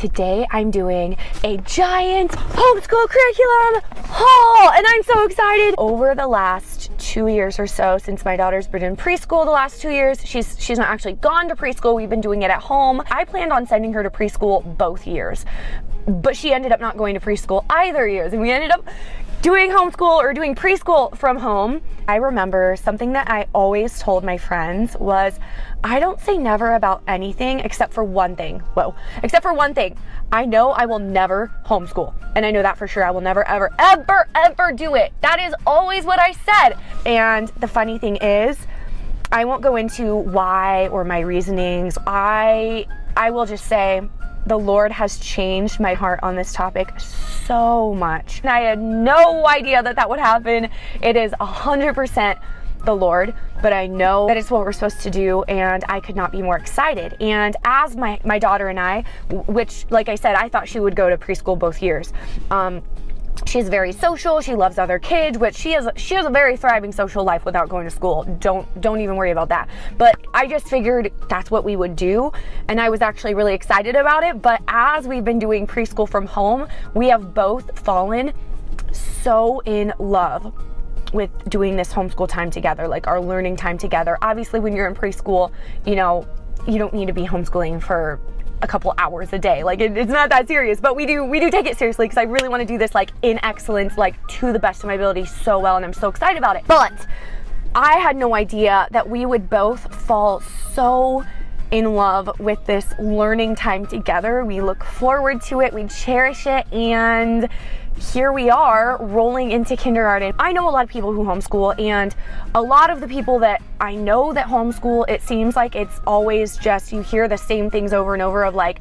today I'm doing a giant homeschool curriculum haul, and I'm so excited. Over the last 2 years or so, since my daughter's been in preschool, the last 2 years, she's not actually gone to preschool. We've been doing it at home. I planned on sending her to preschool both years, but she ended up not going to preschool either years, and we ended up doing homeschool or doing preschool from home. I remember something that I always told my friends was, I don't say never about anything except for one thing. Whoa, except for one thing. I know I will never homeschool. And I know that for sure. I will never, ever, ever, ever do it. That is always what I said. And the funny thing is, I won't go into why or my reasonings. I will just say, the Lord has changed my heart on this topic so much. And I had no idea that that would happen. It is 100% the Lord, but I know that it's what we're supposed to do, and I could not be more excited. And as my daughter and I, which, like I said, I thought she would go to preschool both years. She's very social. She loves other kids, which she has a very thriving social life without going to school. Don't even worry about that. But I just figured that's what we would do, and I was actually really excited about it. But as we've been doing preschool from home, we have both fallen so in love with doing this homeschool time together, like our learning time together. Obviously, when you're in preschool, you don't need to be homeschooling for a couple hours a day. Like it's not that serious, but we do take it seriously, because I really want to do this like in excellence, like to the best of my ability so well, and I'm so excited about it. But I had no idea that we would both fall so in love with this learning time together. We look forward to it, we cherish it, and here we are rolling into kindergarten. I know a lot of people who homeschool, and a lot of the people that I know that homeschool, it seems like it's always just, you hear the same things over and over of like,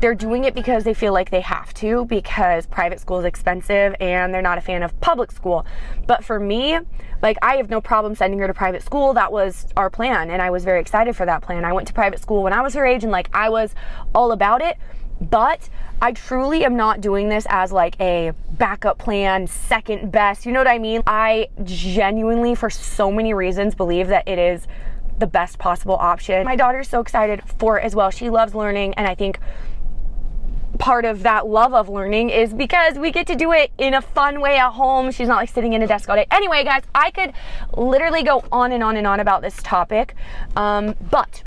they're doing it because they feel like they have to, because private school is expensive and they're not a fan of public school. But for me, like, I have no problem sending her to private school. That was our plan, and I was very excited for that plan. I went to private school when I was her age, and like, I was all about it. But I truly am not doing this as like a backup plan, second best, you know what I mean? I genuinely, for so many reasons, believe that it is the best possible option. My daughter's so excited for it as well. She loves learning, and I think part of that love of learning is because we get to do it in a fun way at home. She's not like sitting in a desk all day. Anyway, guys, I could literally go on and on and on about this topic, but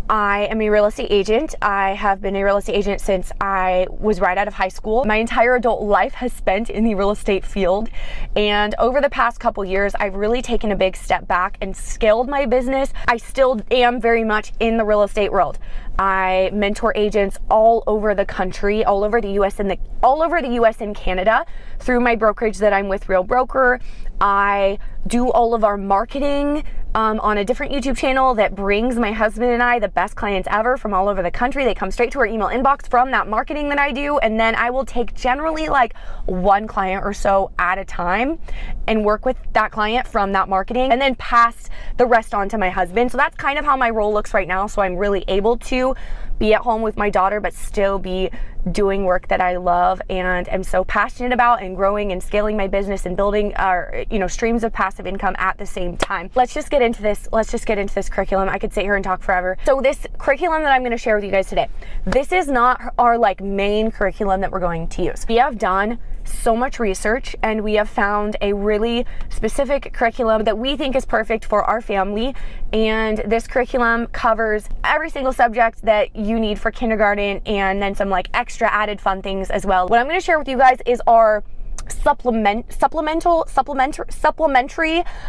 I am a real estate agent. I have been a real estate agent since I was right out of high school. My entire adult life has spent in the real estate field. And over the past couple years, I've really taken a big step back and scaled my business. I still am very much in the real estate world. I mentor agents all over the country, all over the US and Canada through my brokerage that I'm with, Real Broker. I do all of our marketing on a different YouTube channel that brings my husband and I the best clients ever from all over the country. They come straight to our email inbox from that marketing that I do, and then I will take generally like one client or so at a time and work with that client from that marketing, and then pass the rest on to my husband. So that's kind of how my role looks right now. So I'm really able to be at home with my daughter, but still be doing work that I love and am so passionate about, and growing and scaling my business and building our, streams of passive income at the same time. Let's just get into this. Let's just get into this curriculum. I could sit here and talk forever. So this curriculum that I'm going to share with you guys today, this is not our like main curriculum that we're going to use. We have done so much research, and we have found a really specific curriculum that we think is perfect for our family. And this curriculum covers every single subject that you need for kindergarten, and then some like extra added fun things as well. What I'm going to share with you guys is our supplementary,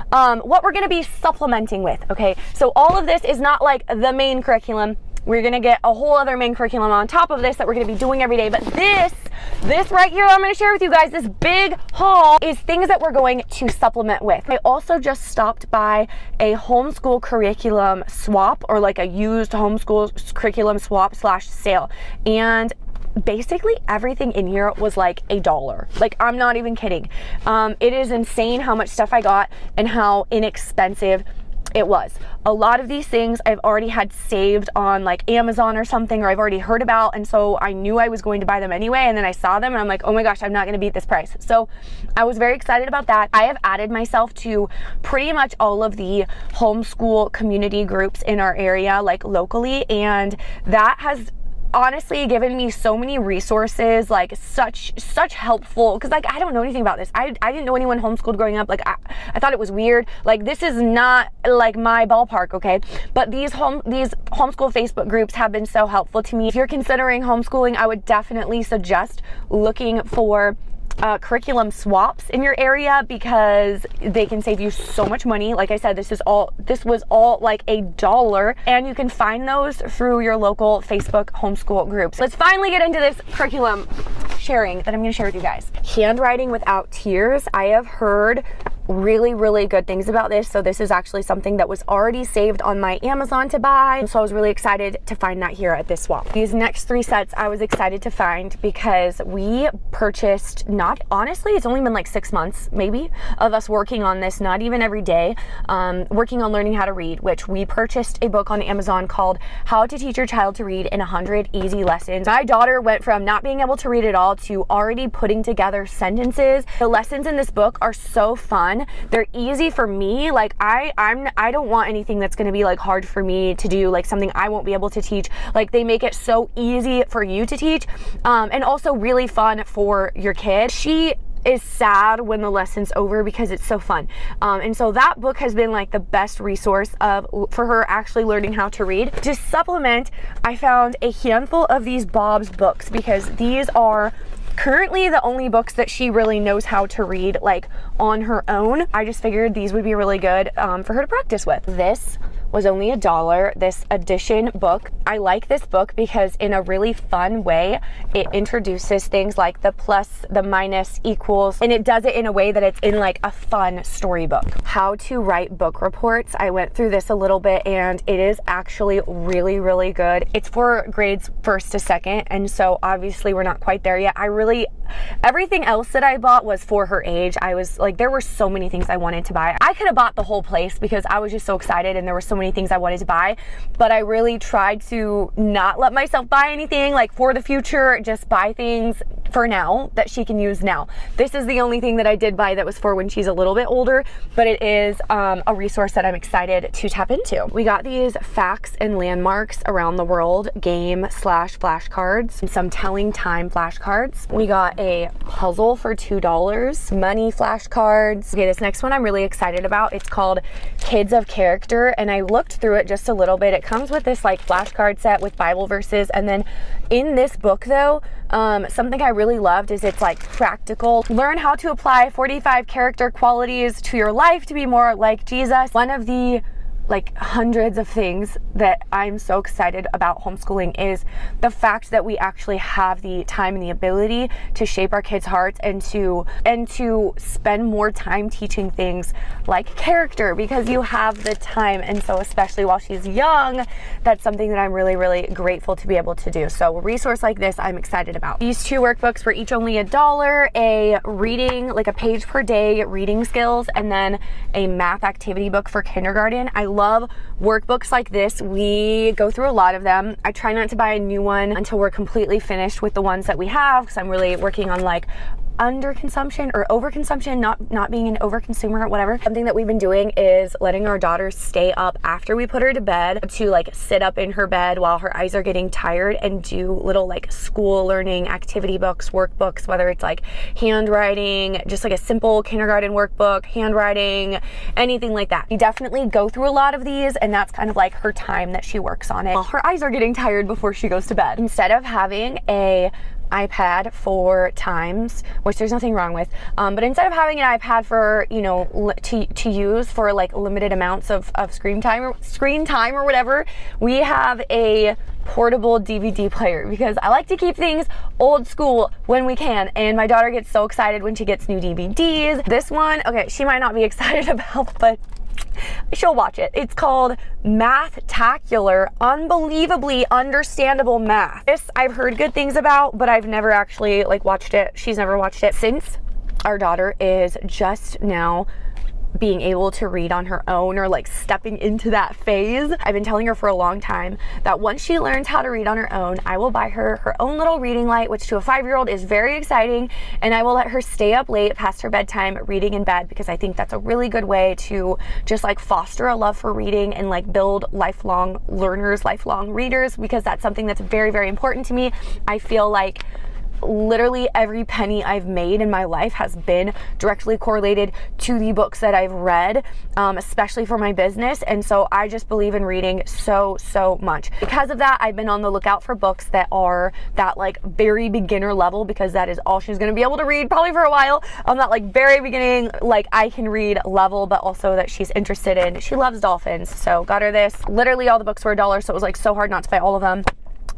what we're going to be supplementing with. Okay, so all of this is not like the main curriculum. We're going to get a whole other main curriculum on top of this that we're going to be doing every day. But this right here I'm going to share with you guys, this big haul, is things that we're going to supplement with. I also just stopped by a homeschool curriculum swap, or like a used homeschool curriculum swap / sale. And basically everything in here was like $1. Like, I'm not even kidding. It is insane how much stuff I got and how inexpensive it was. A lot of these things I've already had saved on like Amazon or something, or I've already heard about, and so I knew I was going to buy them anyway, and then I saw them and I'm like, oh my gosh, I'm not going to beat this price. So I was very excited about that. I have added myself to pretty much all of the homeschool community groups in our area, like locally, and that has honestly given me so many resources, like such helpful, because like I don't know anything about this. I didn't know anyone homeschooled growing up. Like I thought it was weird. Like this is not like my ballpark, okay? But these homeschool Facebook groups have been so helpful to me. If you're considering homeschooling, I would definitely suggest looking for curriculum swaps in your area, because they can save you so much money. Like I said, this was all like $1, and you can find those through your local Facebook homeschool groups. Let's finally get into this curriculum sharing that I'm going to share with you guys. Handwriting without tears. I have heard really good things about this. So this is actually something that was already saved on my Amazon to buy. So I was really excited to find that here at this swap. These next 3 sets I was excited to find because we purchased, honestly, it's only been like 6 months maybe of us working on this, not even every day, working on learning how to read, which we purchased a book on Amazon called How to Teach Your Child to Read in 100 Easy Lessons. My daughter went from not being able to read at all to already putting together sentences. The lessons in this book are so fun. They're easy for me. Like I don't want anything that's going to be like hard for me to do, like something I won't be able to teach. Like they make it so easy for you to teach, and also really fun for your kid. She is sad when the lesson's over because it's so fun. And so that book has been like the best resource for her actually learning how to read. To supplement, I found a handful of these Bob's books because these are currently the only books that she really knows how to read like on her own. I just figured these would be really good for her to practice with. This was only $1, this edition book. I like this book because in a really fun way, it introduces things like the plus, the minus, equals, and it does it in a way that it's in like a fun storybook. How to write book reports. I went through this a little bit and it is actually really good. It's for grades 1st to 2nd, and so obviously we're not quite there yet. Everything else that I bought was for her age. I was like, there were so many things I wanted to buy. I could have bought the whole place because I was just so excited and there were so many things I wanted to buy, but I really tried to not let myself buy anything like for the future, just buy things for now that she can use now. This is the only thing that I did buy that was for when she's a little bit older, but it is a resource that I'm excited to tap into. We got these facts and landmarks around the world game/flashcards and some telling time flashcards. We got a puzzle for $2, money flashcards. Okay, this next one I'm really excited about. It's called Kids of Character, and I looked through it just a little bit. It comes with this like flashcard set with Bible verses, and then in this book though, something I really loved is it's like practical. Learn how to apply 45 character qualities to your life to be more like Jesus. One of the like hundreds of things that I'm so excited about homeschooling is the fact that we actually have the time and the ability to shape our kids' hearts and to spend more time teaching things like character, because you have the time. And so especially while she's young, that's something that I'm really grateful to be able to do. So a resource like this I'm excited about. These 2 workbooks were each only $1, a reading, like a page per day reading skills, and then a math activity book for kindergarten. I love workbooks like this. We go through a lot of them. I try not to buy a new one until we're completely finished with the ones that we have, because I'm really working on like underconsumption or overconsumption, not being an overconsumer or whatever. Something that we've been doing is letting our daughter stay up after we put her to bed to like sit up in her bed while her eyes are getting tired and do little like school learning activity books, workbooks, whether it's like handwriting, just like a simple kindergarten workbook, handwriting, anything like that. We definitely go through a lot of these, and that's kind of like her time that she works on it while her eyes are getting tired before she goes to bed. Instead of having a iPad for times, which there's nothing wrong with, but instead of having an iPad for, you know, to use for like limited amounts of screen time or whatever, we have a portable DVD player, because I like to keep things old school when we can, and my daughter gets so excited when she gets new DVDs. This one, okay, she might not be excited about, but she'll watch it. It's called Math-tacular, Unbelievably Understandable Math. This I've heard good things about, but I've never actually like watched it. She's never watched it. Since our daughter is just now being able to read on her own, or like stepping into that phase. I've been telling her for a long time that once she learns how to read on her own, I will buy her her own little reading light, which to a 5-year-old is very exciting, and I will let her stay up late past her bedtime reading in bed, because I think that's a really good way to just like foster a love for reading and like build lifelong learners, lifelong readers, because that's something that's very, very important to me. I feel like literally every penny I've made in my life has been directly correlated to the books that I've read, especially for my business. And so I just believe in reading so much. Because of that, I've been on the lookout for books that are that like very beginner level, because that is all she's going to be able to read probably for a while, on that like very beginning, like I can read level, but also that she's interested in. She loves dolphins, so got her this. Literally all the books were $1, so it was like so hard not to buy all of them.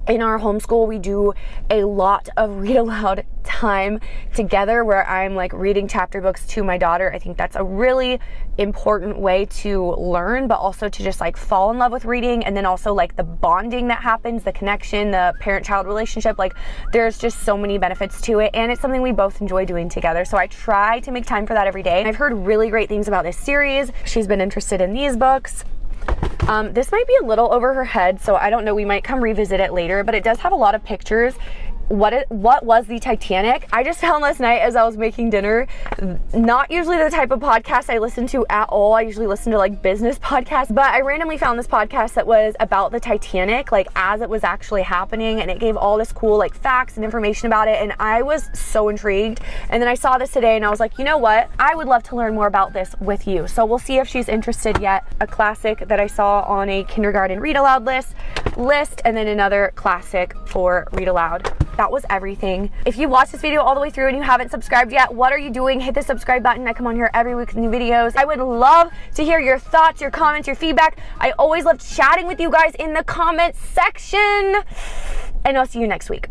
In our homeschool, we do a lot of read aloud time together, where I'm like reading chapter books to my daughter. I think that's a really important way to learn, but also to just like fall in love with reading. And then also like the bonding that happens, the connection, the parent-child relationship, like there's just so many benefits to it. And it's something we both enjoy doing together. So I try to make time for that every day. I've heard really great things about this series. She's been interested in these books. This might be a little over her head, so I don't know, we might come revisit it later, but it does have a lot of pictures. What was the Titanic? I just found last night as I was making dinner, not usually the type of podcast I listen to at all. I usually listen to like business podcasts, but I randomly found this podcast that was about the Titanic, like as it was actually happening, and it gave all this cool like facts and information about it, and I was so intrigued. And then I saw this today and I was like, you know what? I would love to learn more about this with you. So we'll see if she's interested yet. A classic that I saw on a kindergarten read aloud list, and then another classic for read aloud. That was everything. If you watched this video all the way through and you haven't subscribed yet, what are you doing? Hit the subscribe button. I come on here every week with new videos. I would love to hear your thoughts, your comments, your feedback. I always love chatting with you guys in the comments section. And I'll see you next week.